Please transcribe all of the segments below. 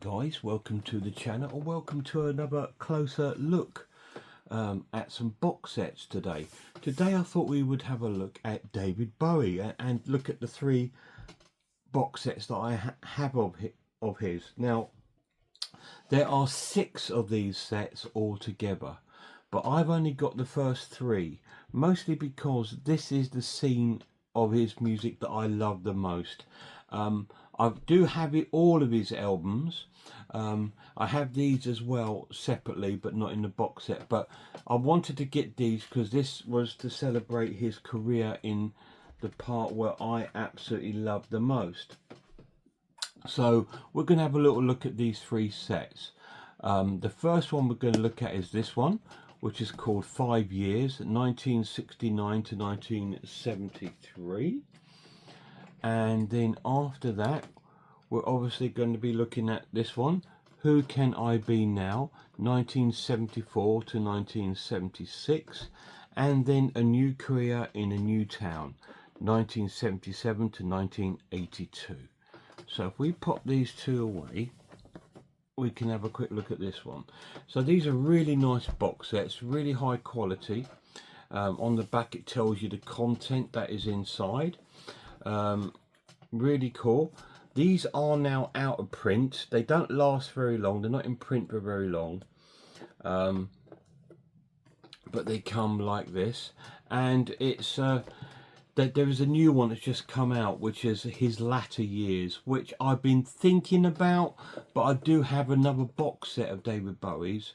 guys, welcome to the channel, or welcome to another closer look at some box sets today. Today I thought we would have a look at David Bowie and look at the three box sets that I have of his. Now there are 6 of these sets altogether, but I've only got the first 3, mostly because this is the scene of his music that I love the most. I do have all of his albums. I have these as well separately, but not in the box set. But I wanted to get these because this was to celebrate his career in the part where I absolutely love the most. So we're going to have a little look at these 3 sets. The first one we're going to look at is this one, which is called 5 Years, 1969 to 1973. And then after that, we're obviously going to be looking at this one, Who Can I Be Now, 1974 to 1976. And then A New Career in a New Town, 1977 to 1982. So if we pop these 2 away, we can have a quick look at this one. So these are really nice box sets, really high quality. On the back it tells you the content that is inside. Really cool. These are now out of print. They don't last very long. They're not in print for very long. But they come like this. And it's there is a new one that's just come out, which is his latter years, which I've been thinking about, but I do have another box set of David Bowie's,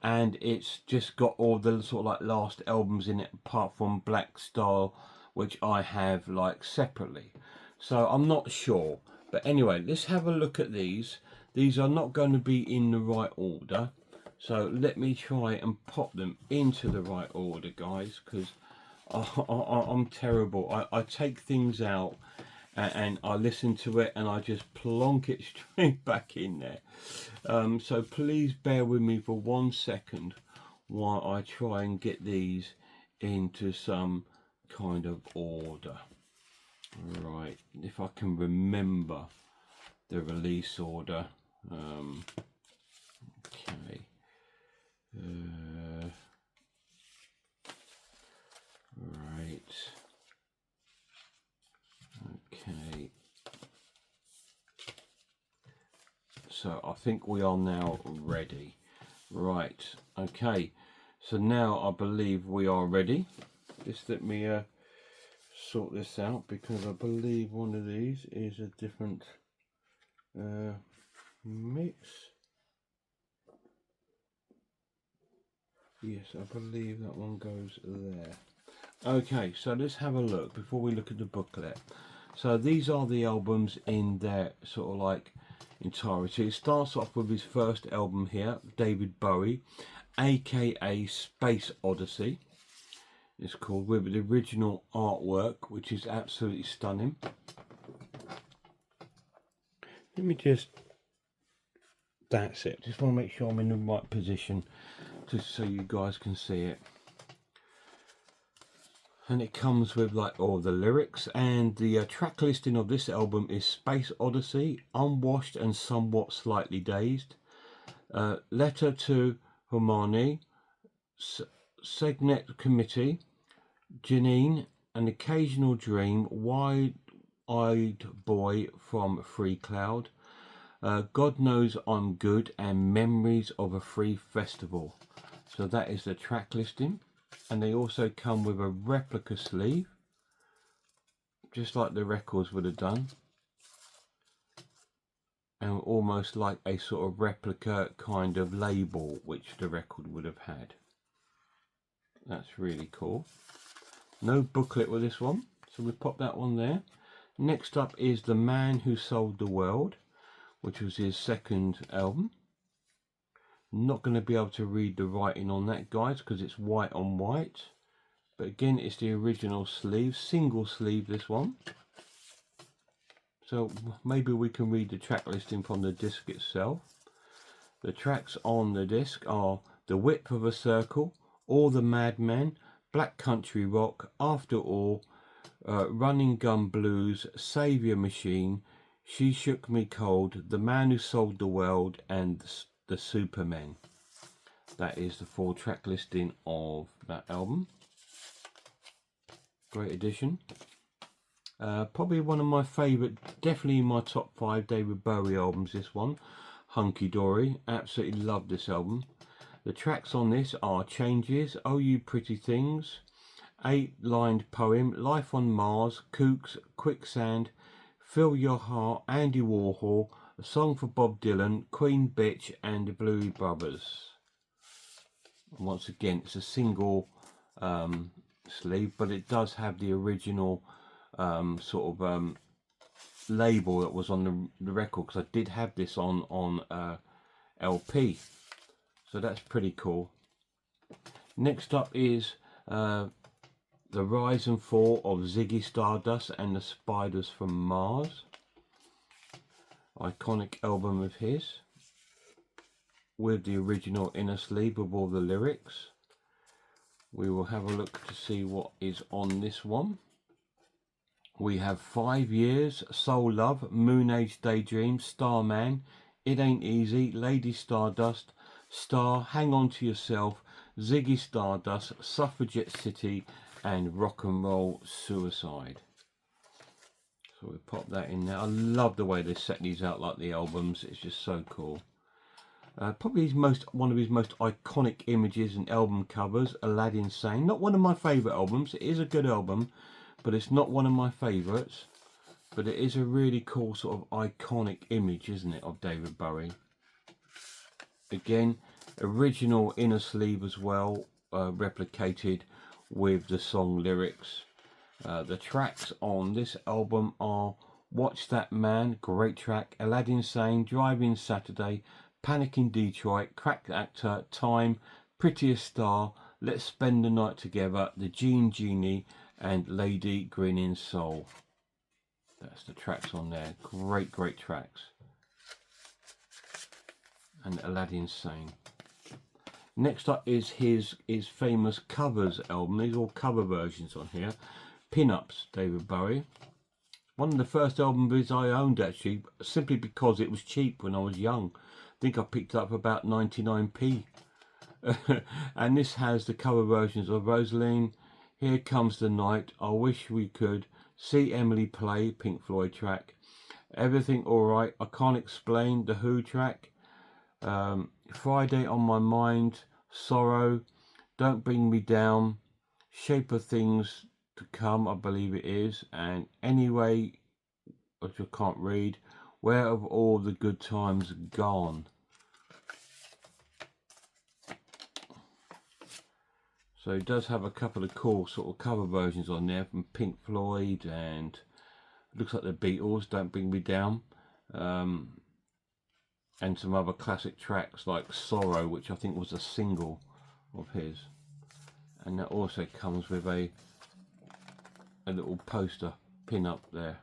and it's just got all the sort of like last albums in it, apart from Black Style, which I have like separately. So I'm not sure, but anyway, let's have a look at these. These are not going to be in the right order, so let me try and pop them into the right order, guys, because I'm terrible. I take things out and I listen to it and I just plonk it straight back in there. So please bear with me for 1 second while I try and get these into some kind of order. Right, if I can remember the release order. Okay. Right. Okay. So I think we are now ready. Right. Okay. So now I believe we are ready. Just let me sort this out, because I believe one of these is a different mix. Yes, I believe that one goes there. Okay, so let's have a look before we look at the booklet. So these are the albums in their sort of like entirety. It starts off with his first album here, David Bowie, aka Space Odyssey. It's called, with the original artwork, which is absolutely stunning. Let me just, that's it. Just want to make sure I'm in the right position, just so you guys can see it. And it comes with like all the lyrics, and the track listing of this album is Space Odyssey, Unwashed and Somewhat Slightly Dazed, Letter to Hermione, Segnet Committee, Janine, An Occasional Dream, Wide-Eyed Boy from Free Cloud, God Knows I'm Good, and Memories of a Free Festival. So that is the track listing. And they also come with a replica sleeve, just like the records would have done, and almost like a sort of replica kind of label which the record would have had. That's really cool. No booklet with this one, so we pop that one there. Next up is The Man Who Sold the World, which was his second album. Not going to be able to read the writing on that, guys, because it's white on white. But again, it's the original sleeve, single sleeve, this one. So maybe we can read the track listing from the disc itself. The tracks on the disc are The Width of a Circle, All the Madmen, Black Country Rock, After All, Running Gun Blues, Saviour Machine, She Shook Me Cold, The Man Who Sold the World, and the Supermen. That is the full track listing of that album. Great addition. Probably one of my favourite, definitely in my top 5 David Bowie albums, this one. Hunky Dory. Absolutely love this album. The tracks on this are Changes, Oh You Pretty Things, 8-lined Poem, Life on Mars, Kooks, Quicksand, Fill Your Heart, Andy Warhol, A Song for Bob Dylan, Queen Bitch, and the Bluey Brothers. And once again, it's a single sleeve, but it does have the original label that was on the record, because I did have this on LP, so that's pretty cool. Next up is The Rise and Fall of Ziggy Stardust and the Spiders from Mars. Iconic album of his, with the original inner sleeve with all the lyrics. We will have a look to see what is on this one. We have 5 Years, Soul Love, Moon Age Daydream, Starman, It Ain't Easy, Lady Stardust, Star, Hang On To Yourself, Ziggy Stardust, Suffragette City, and Rock and Roll Suicide. So we pop that in there. I love the way they set these out like the albums. It's just so cool. Probably one of his most iconic images and album covers, Aladdin Sane. Not one of my favourite albums. It is a good album, but it's not one of my favourites. But it is a really cool sort of iconic image, isn't it, of David Bowie. Again, original inner sleeve as well, replicated with the song lyrics. The tracks on this album are Watch That Man, great track, Aladdin Sane, Driving Saturday, Panic in Detroit, Crack Actor, Time, Prettiest Star, Let's Spend the Night Together, The Genie, and Lady Grinning Soul. That's the tracks on there. Great, great tracks. And Aladdin Sane. Next up is his famous covers album. These are all cover versions on here. Pin-Ups, David Bowie. One of the first albums I owned, actually, simply because it was cheap when I was young. I think I picked it up about 99p. And this has the cover versions of Rosaline, Here Comes the Night, I Wish We Could, See Emily Play, Pink Floyd track, Everything Alright, I Can't Explain, The Who track, Friday on My Mind, Sorrow, Don't Bring Me Down, Shape of Things to Come, I believe it is, and Anyway, which I can't read, Where Have All the Good Times Gone? So it does have a couple of cool sort of cover versions on there from Pink Floyd and looks like the Beatles, Don't Bring Me Down, and some other classic tracks like Sorrow, which I think was a single of his. And that also comes with a little poster pin up there,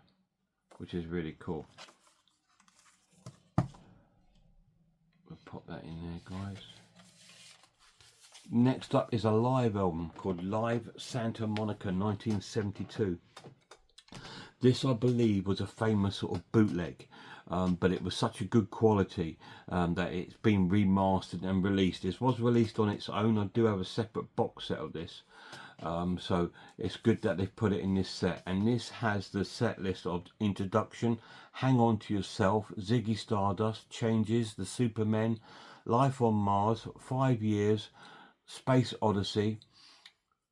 which is really cool. We'll pop that in there, guys. Next up is a live album called Live Santa Monica 1972. This, I believe, was a famous sort of bootleg, but it was such a good quality that it's been remastered and released. This was released on its own. I do have a separate box set of this, so it's good that they've put it in this set. And this has the set list of Introduction, Hang On To Yourself, Ziggy Stardust, Changes, The Supermen, Life on Mars, 5 Years, Space Odyssey,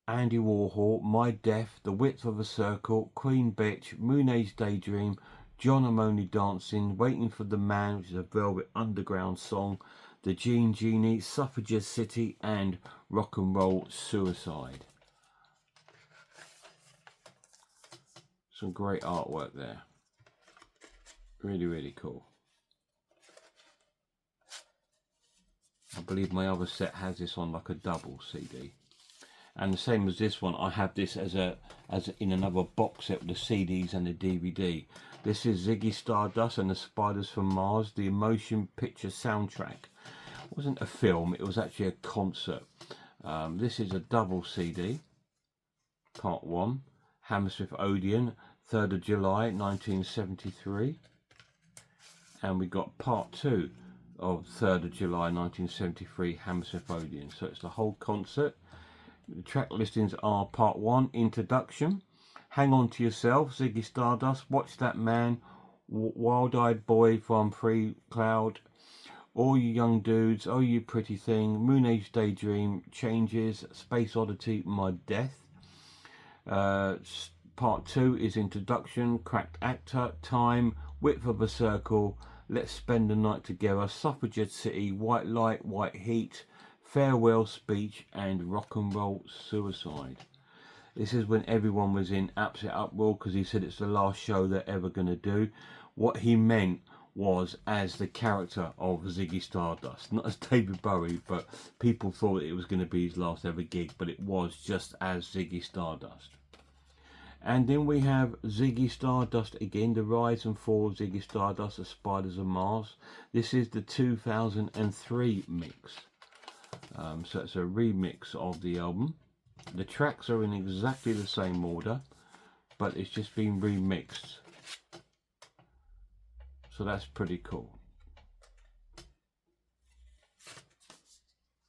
Andy Warhol, My Death, The Width of a Circle, Queen Bitch, Moon Age Daydream, John I'm Only Dancing, Waiting for the Man, which is a Velvet Underground song, The Genie, Suffragette City, and Rock and Roll Suicide. Some great artwork there. Really, really cool. I believe my other set has this on like a double CD. And the same as this one, I have this as in another box set with the CDs and the DVD. This is Ziggy Stardust and the Spiders from Mars, the motion picture soundtrack. It wasn't a film, it was actually a concert. This is a double CD, part 1, Hammersmith Odeon, 3rd of July 1973. and we got part 2 of 3rd of July 1973 Hammersmith Odeon. So it's the whole concert. The track listings are part 1, Introduction, Hang On To Yourself, Ziggy Stardust, Watch That Man, Wild-Eyed Boy from Free Cloud, All You Young Dudes, Oh You Pretty Thing, Moon Age Daydream, Changes, Space Oddity, My Death. Part 2 is Introduction, Cracked Actor, Time, Width of a Circle, Let's Spend the Night Together, Suffragette City, White Light, White Heat, Farewell Speech, and Rock and Roll Suicide. This is when everyone was in absolute uproar because he said it's the last show they're ever going to do. What he meant was as the character of Ziggy Stardust, not as David Bowie, but people thought it was going to be his last ever gig, but it was just as Ziggy Stardust. And then we have Ziggy Stardust again, the rise and fall of Ziggy Stardust, the Spiders of Mars. This is the 2003 mix. So it's a remix of the album. The tracks are in exactly the same order, but it's just been remixed. So that's pretty cool.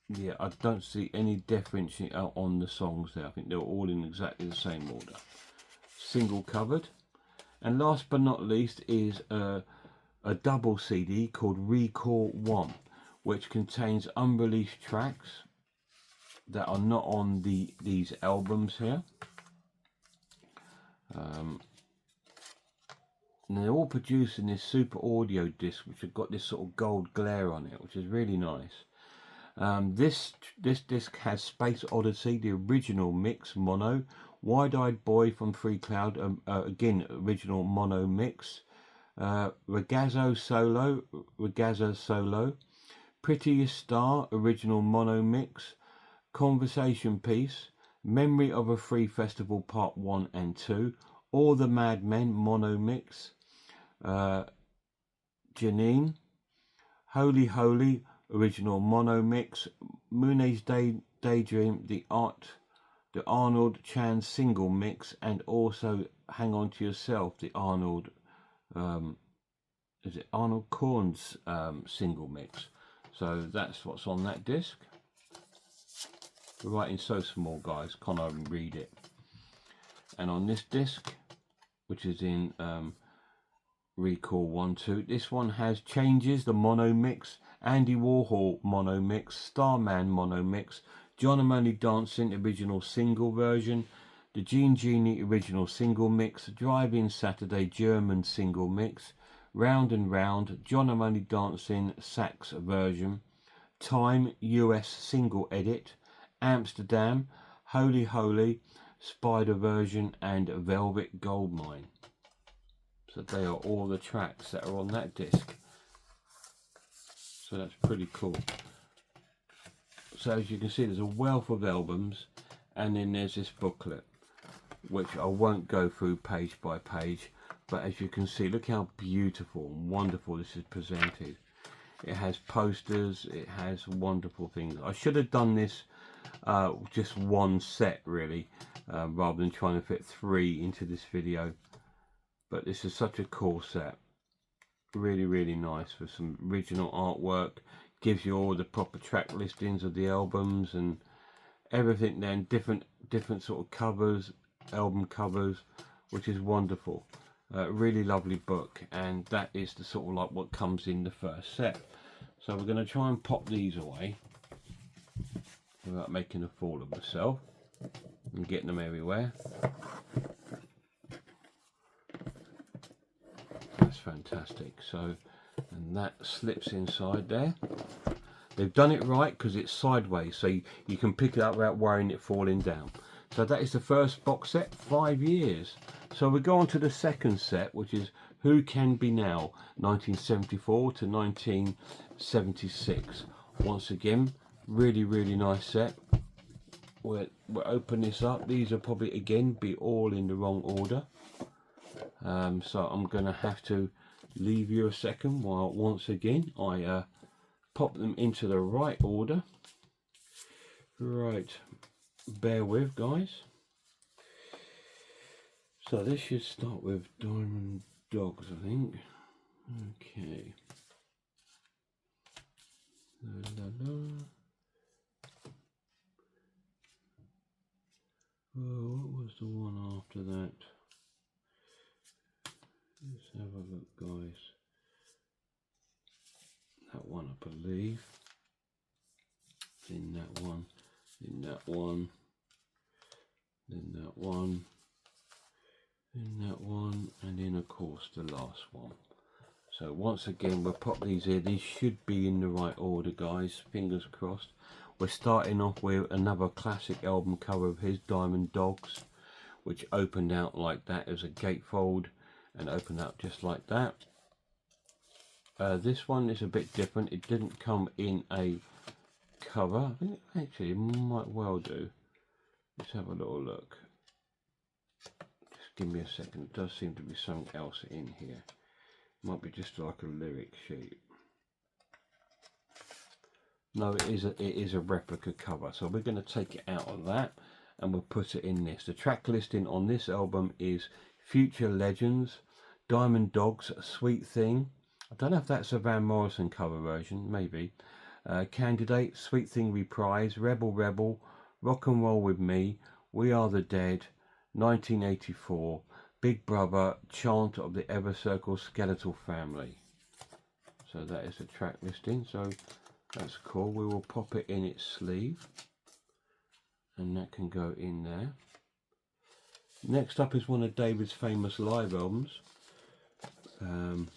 Yeah, I don't see any difference on the songs there. I think they're all in exactly the same order. Single covered. And last but not least is a double CD called Recall 1, which contains unreleased tracks that are not on these albums here. And they're all produced in this super audio disc, which have got this sort of gold glare on it, which is really nice. This disc has Space Oddity, the original mix mono, Wide-Eyed Boy from Free Cloud, again original mono mix, Ragazzo Solo, Prettiest Star original mono mix, Conversation Piece, Memory of a Free Festival Part 1 and 2, All the Mad Men mono mix, Janine, Holy Holy original mono mix, Moon Age Daydream, the Arnold Chan single mix, and also Hang On To Yourself, the Arnold is it Arnold Korn's single mix. So that's what's on that disc. The writing's so small, guys, can't even read it. And on this disc, which is in Recall 1, 2, this one has Changes, the mono mix, Andy Warhol mono mix, Starman mono mix, John I'm Only Dancing original single version, the Gene Genie original single mix, Drive-In Saturday German single mix, Round and Round, John I'm Only Dancing sax version, Time US single edit, Amsterdam, Holy Holy, Spider version, and Velvet Goldmine. So they are all the tracks that are on that disc. So that's pretty cool. So as you can see, there's a wealth of albums, and then there's this booklet, which I won't go through page by page, but as you can see, look how beautiful and wonderful this is presented. It has posters, it has wonderful things. I should have done this just one set really, rather than trying to fit 3 into this video, but this is such a cool set. Really nice, with some original artwork, gives you all the proper track listings of the albums and everything, then different sort of covers, album covers, which is wonderful. Really lovely book, and that is the sort of like what comes in the first set. So we're going to try and pop these away without making a fool of myself and getting them everywhere. That's fantastic. So, and that slips inside there. They've done it right because it's sideways, so you can pick it up without worrying it falling down. So that is the first box set, 5 years. So we go on to the second set, which is Who Can Be Now, 1974 to 1976. Once again, really nice set. We'll open this up. These will probably again be all in the wrong order. So I'm going to have to leave you a second while once again I pop them into the right order. Right, bear with, guys. So this should start with Diamond Dogs, I think. Okay. La, la, la. Oh, what was the one after that? Let's have a look, guys. That one, I believe. Then that one. Then that one. Then that one. Then that one. And then, of course, the last one. So once again, we'll pop these here. These should be in the right order, guys. Fingers crossed. We're starting off with another classic album cover of his, Diamond Dogs, which opened out like that as a gatefold and opened up just like that. This one is a bit different. It didn't come in a cover. I think actually it might well do. Let's have a little look. Just give me a second. There does seem to be something else in here. Might be just like a lyric sheet. No, it is a replica cover. So we're going to take it out of that and we'll put it in this. The track listing on this album is Future Legends, Diamond Dogs, Sweet Thing. I don't know if that's a Van Morrison cover version, maybe. Candidate, Sweet Thing Reprise, Rebel Rebel, Rock and Roll With Me, We Are The Dead, 1984, Big Brother, Chant of the Ever Circle Skeletal Family. So that is the track listing. So that's cool. We will pop it in its sleeve. And that can go in there. Next up is one of David's famous live albums. So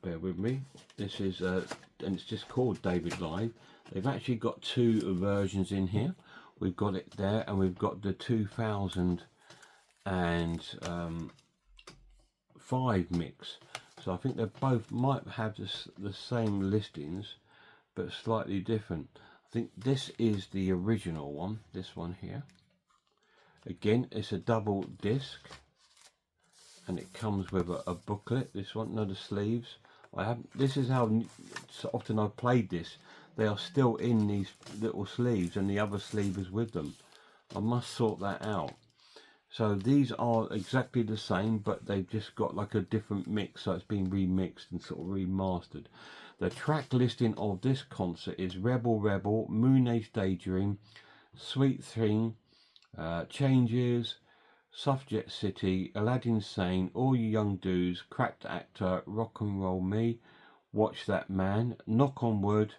bear with me. This is, and it's just called David Live. They've actually got two versions in here. We've got it there, and we've got the 2005 mix. So I think they both might have the same listings, but slightly different. I think this is the original one, this one here. Again, it's a double disc. And it comes with a booklet. This one, no, the sleeves. This is how so often I've played this. They are still in these little sleeves, and the other sleeve is with them. I must sort that out. So these are exactly the same, but they've just got like a different mix. So it's been remixed and sort of remastered. The track listing of this concert is Rebel Rebel, Moon Age Daydream, Sweet Thing, Changes, Suffjet City, Aladdin Sane, All You Young Dudes, Cracked Actor, Rock and Roll Me, Watch That Man, Knock on Wood,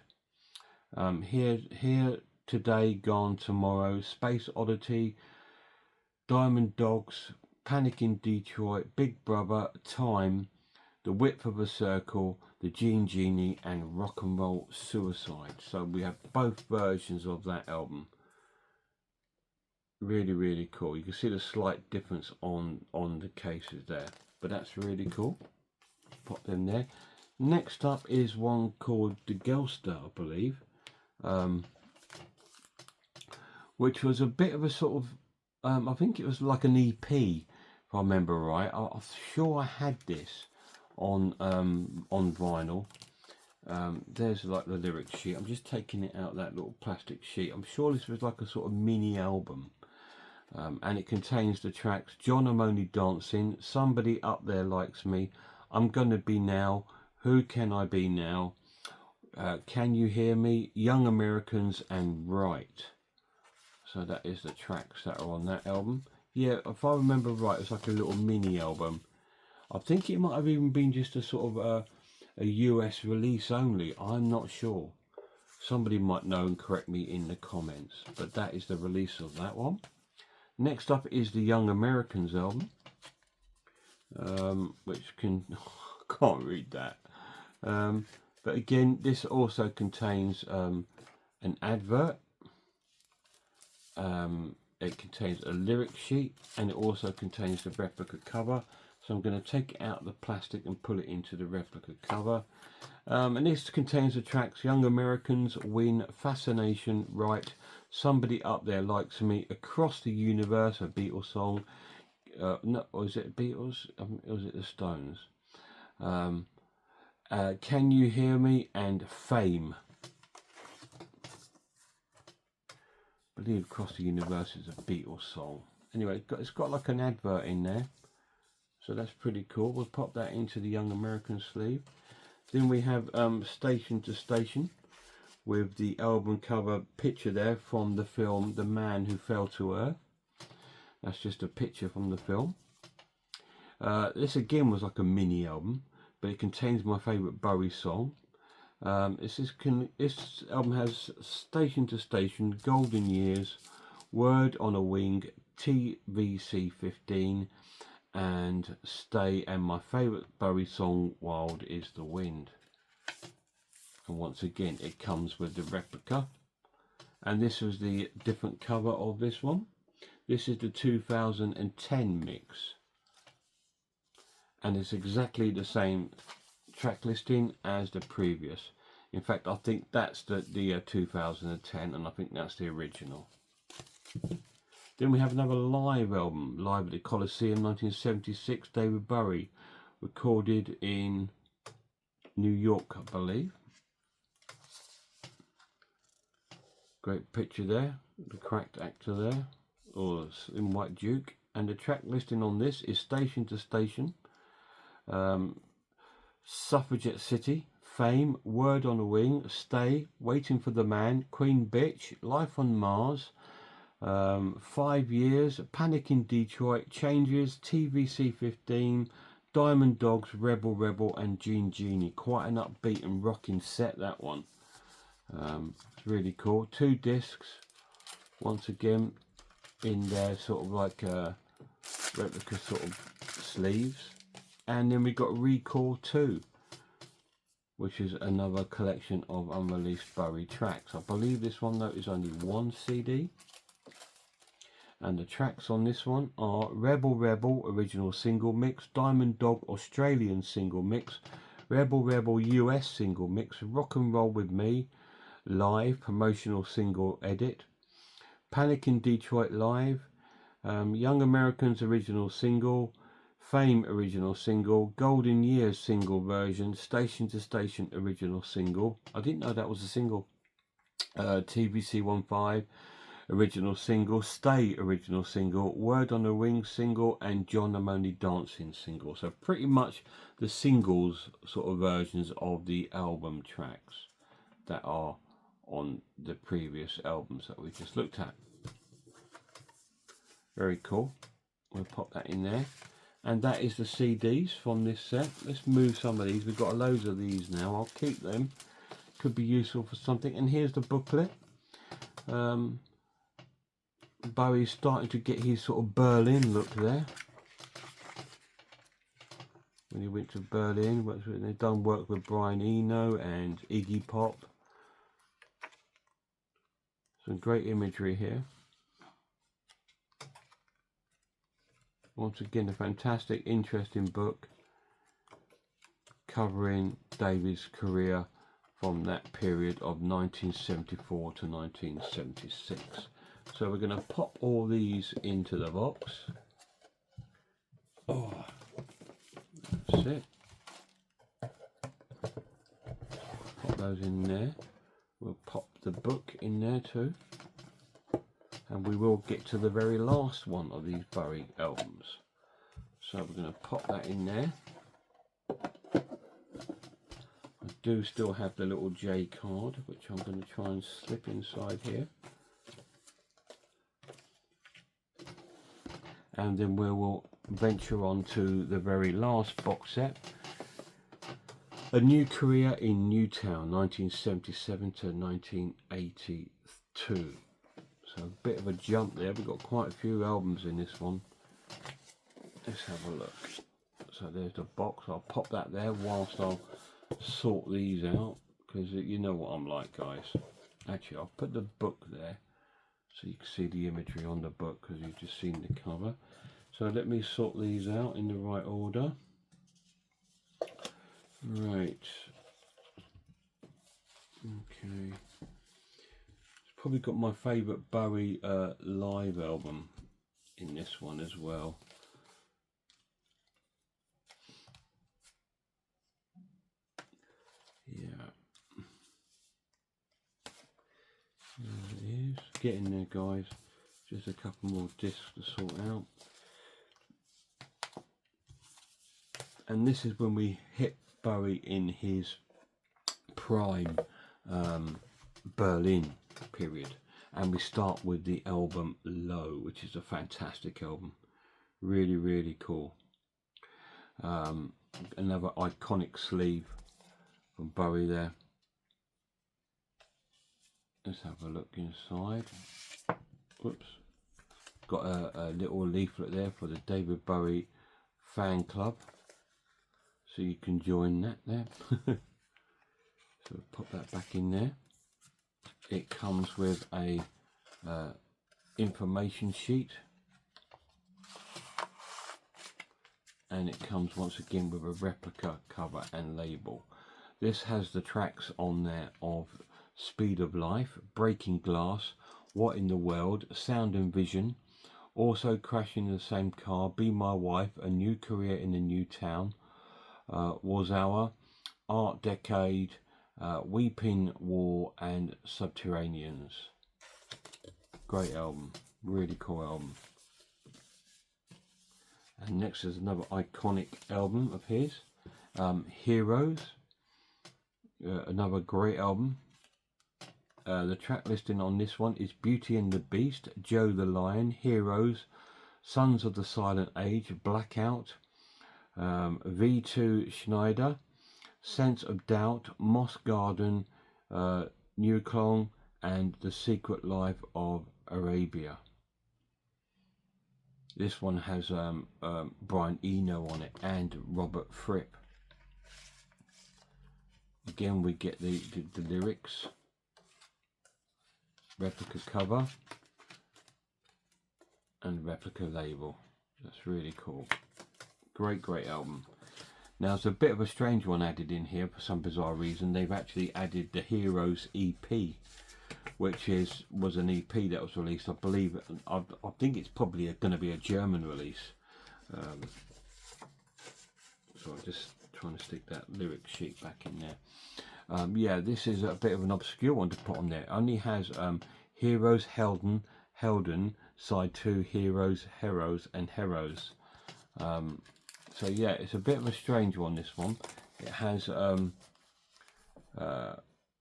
Here Today, Gone Tomorrow, Space Oddity, Diamond Dogs, Panic in Detroit, Big Brother, Time, The Width of a Circle, The Gene Genie, and Rock and Roll Suicide. So we have both versions of that album. Really, really cool. You can see the slight difference on the cases there, but that's really cool. Pop them there. Next up is one called The Gelster, I believe, which was a bit of a sort of, I think it was like an EP, if I remember right. I'm sure I had this on vinyl. There's like the lyric sheet. I'm just taking it out that little plastic sheet. I'm sure this was like a sort of mini album. And it contains the tracks John, I'm Only Dancing, Somebody Up There Likes Me, I'm Gonna Be Now, Who Can I Be Now, Can You Hear Me, Young Americans, and Right. So that is the tracks that are on that album. Yeah, if I remember right, it's like a little mini album. I think it might have even been just a sort of a US release only. I'm not sure. Somebody might know and correct me in the comments. But that is the release of that one. Next up is the Young Americans album, which can, I can't read that. But again, this also contains an advert. It contains a lyric sheet, and it also contains the replica cover. So I'm going to take it out of the plastic and pull it into the replica cover. And this contains the tracks Young Americans, Win, Fascination, Right, Somebody Up There Likes Me, Across the Universe, a Beatles song. No, or is it Beatles? Or was it the Stones? Can You Hear Me? And Fame. I believe Across the Universe is a Beatles song. Anyway, it's got like an advert in there. So that's pretty cool. We'll pop that into the Young American sleeve. Then we have Station to Station, with the album cover picture there from the film The Man Who Fell to Earth. That's just a picture from the film. This again was like a mini album, but it contains my favourite Bowie song. This album has Station to Station, Golden Years, Word on a Wing, TVC 15, and Stay, and my favourite Bowie song, Wild is the Wind. And once again, it comes with the replica. And this was the different cover of this one. This is the 2010 mix. And it's exactly the same track listing as the previous. In fact, I think that's the 2010, and I think that's the original. Then we have another live album, live at the Coliseum, 1976, David Bowie, recorded in New York, I believe. Great picture there, the cracked actor there, or in White Duke. And the track listing on this is Station to Station, Suffragette City, Fame, Word on a Wing, Stay, Waiting for the Man, Queen Bitch, Life on Mars, 5 Years, Panic in Detroit, Changes, TVC 15, Diamond Dogs, Rebel Rebel, and Genie. Quite an upbeat and rocking set, that one. It's really cool. 2 discs, once again in there, sort of like replica sort of sleeves. And then we got Recall 2, which is another collection of unreleased Bowie tracks. I believe this one though is only 1 CD. And the tracks on this one are Rebel Rebel original single mix, Diamond Dog Australian single mix, Rebel Rebel US single mix, Rock and Roll with Me live promotional single edit, Panic in Detroit live, Young Americans original single, Fame original single, Golden Years single version, Station to Station original single. I didn't know that was a single. TVC 15 original single, Stay original single, Word on a Wing single, and John I'm Only Dancing single. So pretty much the singles sort of versions of the album tracks that are on the previous albums that we just looked at. Very cool. We'll pop that in there. And that is the CDs from this set. Let's move some of these. We've got loads of these now. I'll keep them. Could be useful for something. And here's the booklet. Bowie's starting to get his sort of Berlin look there. When he went to Berlin, they've done work with Brian Eno and Iggy Pop. Some great imagery here. Once again, a fantastic, interesting book covering David's career from that period of 1974 to 1976. So we're going to pop all these into the box. Oh, that's it. Pop those in there. We'll pop the book in there too. And we will get to the very last one of these Bowie albums. So we're going to pop that in there. I do still have the little J card, which I'm going to try and slip inside here. And then we will venture on to the very last box set. A New Career in Newtown, 1977 to 1982. So a bit of a jump there. We've got quite a few albums in this one. Let's have a look. So there's the box. I'll pop that there whilst I'll sort these out, because you know what I'm like, guys. Actually, I'll put the book there so you can see the imagery on the book, because you've just seen the cover. So let me sort these out in the right order. Right. Okay. It's probably got my favourite Bowie live album in this one as well. Yeah. There it is. Get in there, guys. Just a couple more discs to sort out. And this is when we hit Bowie in his prime Berlin period, and we start with the album Low, which is a fantastic album, really cool. Another iconic sleeve from Bowie there. Let's have a look inside. Whoops, got a little leaflet there for the David Bowie fan club, so you can join that there. So pop that back in there. It comes with a information sheet, and it comes once again with a replica cover and label. This has the tracks on there of Speed of Life, Breaking Glass, What in the World, Sound and Vision, Also Crashing in the Same Car, Be My Wife, A New Career in a New Town, Was Our, Art Decade, Weeping War, and Subterraneans. Great album, really cool album. And next is another iconic album of his, Heroes, another great album. The track listing on this one is Beauty and the Beast, Joe the Lion, Heroes, Sons of the Silent Age, Blackout, V2 Schneider, Sense of Doubt, Moss Garden, New Clong, and The Secret Life of Arabia. This one has Brian Eno on it and Robert Fripp. Again, we get the lyrics, replica cover, and replica label. That's really cool. Great album. Now, it's a bit of a strange one added in here for some bizarre reason. They've actually added the Heroes EP, which was an EP that was released, I believe. I think it's probably going to be a German release. So I'm just trying to stick that lyric sheet back in there. Yeah, this is a bit of an obscure one to put on there. It only has Heroes, Helden, side 2, Heroes, and Heroes. So yeah, it's a bit of a strange one, this one. It has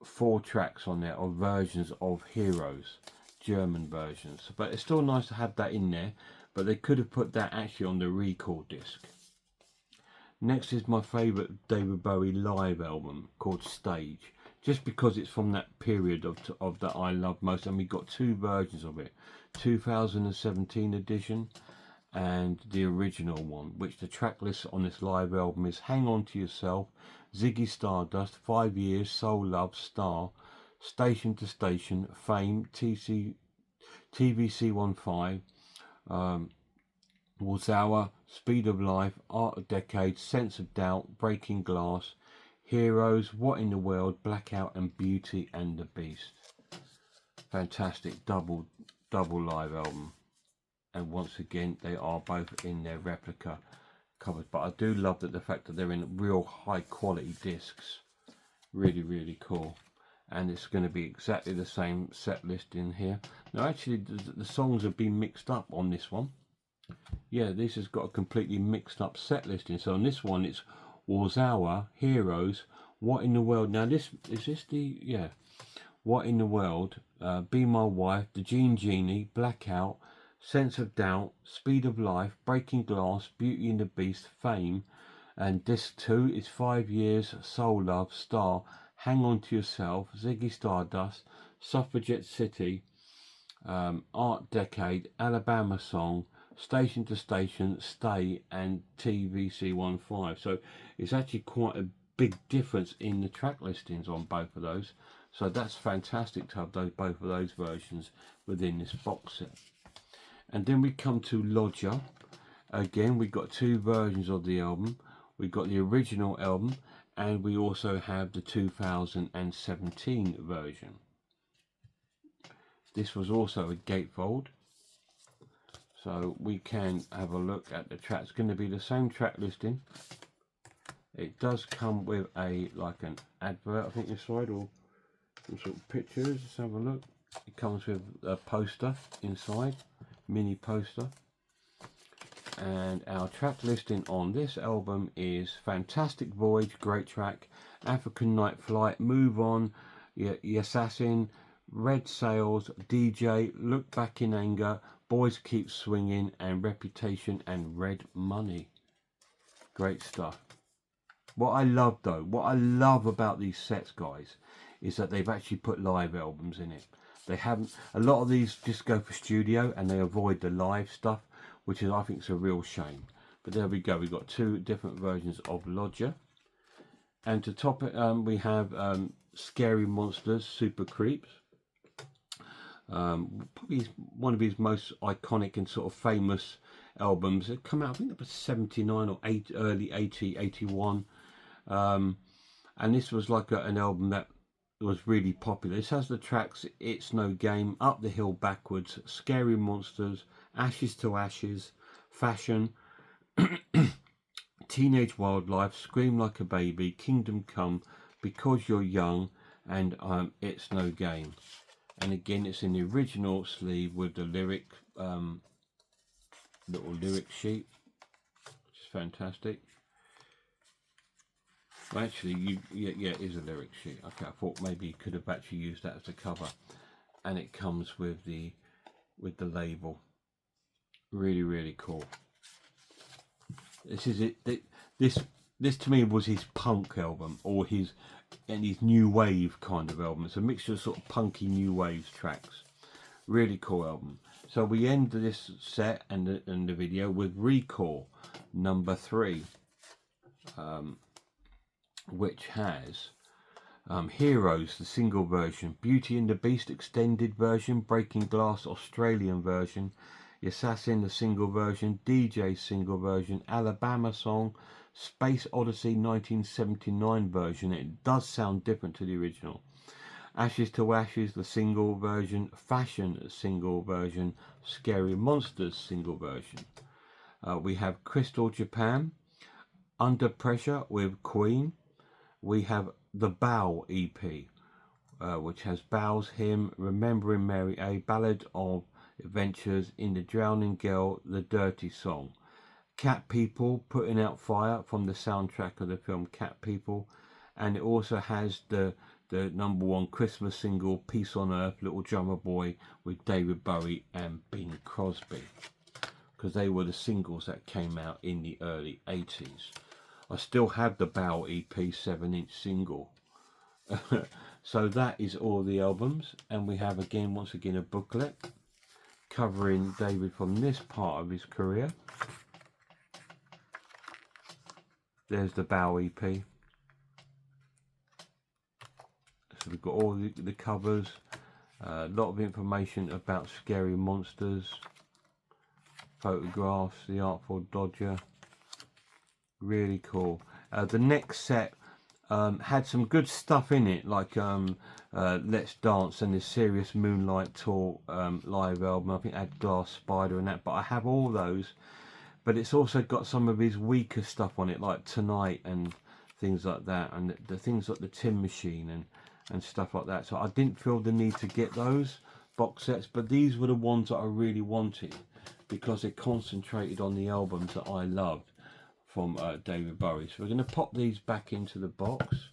4 tracks on there of versions of Heroes, German versions, but it's still nice to have that in there, but they could have put that actually on the record disc. Next is my favourite David Bowie live album called Stage, just because it's from that period of that I love most, and we got 2 versions of it, 2017 edition and the original one, which the track list on this live album is Hang On To Yourself, Ziggy Stardust, 5 Years, Soul Love, Star, Station to Station, Fame, TVC15, Was Our, Speed of Life, Art of Decade, Sense of Doubt, Breaking Glass, Heroes, What in the World, Blackout, and Beauty and the Beast. Fantastic double live album. And once again, they are both in their replica covers, but I do love the fact that they're in real high quality discs. Really cool. And it's going to be exactly the same set list in here. Now actually the songs have been mixed up on this one. Yeah, this has got a completely mixed up set listing. So on this one it's Was Our, Heroes, What in the World. Now this is the What in the World, Be My Wife, The Genie, Blackout, Sense of Doubt, Speed of Life, Breaking Glass, Beauty and the Beast, Fame, and disc 2 is 5 Years, Soul Love, Star, Hang On To Yourself, Ziggy Stardust, Suffragette City, Art Decade, Alabama Song, Station to Station, Stay, and TVC15. So it's actually quite a big difference in the track listings on both of those. So that's fantastic to have both of those versions within this box set. And then we come to Lodger. Again, we've got 2 versions of the album. We've got the original album, and we also have the 2017 version. This was also a gatefold, so we can have a look at the track. It's going to be the same track listing. It does come with an advert, I think, inside, or some sort of pictures. Let's have a look. It comes with a poster inside, mini poster, And our track listing on this album is Fantastic Voyage, great track, African Night Flight, Move On, The Assassin, Red Sails, DJ, Look Back in Anger, Boys Keep Swinging, and Reputation, and Red Money. Great stuff. What I love about these sets, guys, is that they've actually put live albums in it. They haven't, a lot of these just go for studio and they avoid the live stuff, which is, I think, is a real shame. But there we go. We've got two different versions of Lodger. And to top it, we have Scary Monsters, Super Creeps. Probably one of his most iconic and sort of famous albums. It came out, I think it was 79 or early 80, 81. And this was like an album that was really popular. This has the tracks It's No Game, Up the Hill Backwards, Scary Monsters, Ashes to Ashes, Fashion, Teenage Wildlife, Scream Like a Baby, Kingdom Come, Because You're Young, and It's No Game. And again, it's in the original sleeve with the lyric, little lyric sheet, which is fantastic. Well, actually, yeah, it is a lyric sheet. Okay, I thought maybe you could have actually used that as a cover. And it comes with the label. Really, really cool. This is it. This to me was his punk album, or his new wave kind of album. It's a mixture of sort of punky new wave tracks. Really cool album. So we end this set and the video with Recall number 3, which has Heroes, the single version, Beauty and the Beast extended version, Breaking Glass Australian version, The Assassin, the single version, DJ single version, Alabama Song, Space Odyssey 1979 version. It does sound different to the original. Ashes to Ashes, the single version, Fashion single version, Scary Monsters single version. We have Crystal Japan, Under Pressure with Queen. We have the Bow EP, which has Bow's Hymn, Remembering Mary A, Ballad of Adventures in the Drowning Girl, The Dirty Song. Cat People, Putting Out Fire, from the soundtrack of the film Cat People. And it also has the #1 Christmas single, Peace on Earth, Little Drummer Boy, with David Bowie and Bing Crosby, because they were the singles that came out in the early 80s. I still have the Bow EP 7-inch single. So that is all the albums, and we have once again a booklet covering David from this part of his career. There's the Bow EP. So we've got all the covers, a lot of information about Scary Monsters, photographs, the Artful Dodger. Really cool. The next set had some good stuff in it, like Let's Dance and the Serious Moonlight Tour live album. I think it had Glass Spider and that, but I have all those. But it's also got some of his weaker stuff on it, like Tonight and things like that, and the things like the Tin Machine and stuff like that. So I didn't feel the need to get those box sets, but these were the ones that I really wanted, because they concentrated on the albums that I loved from David Bowie. So we're going to pop these back into the box.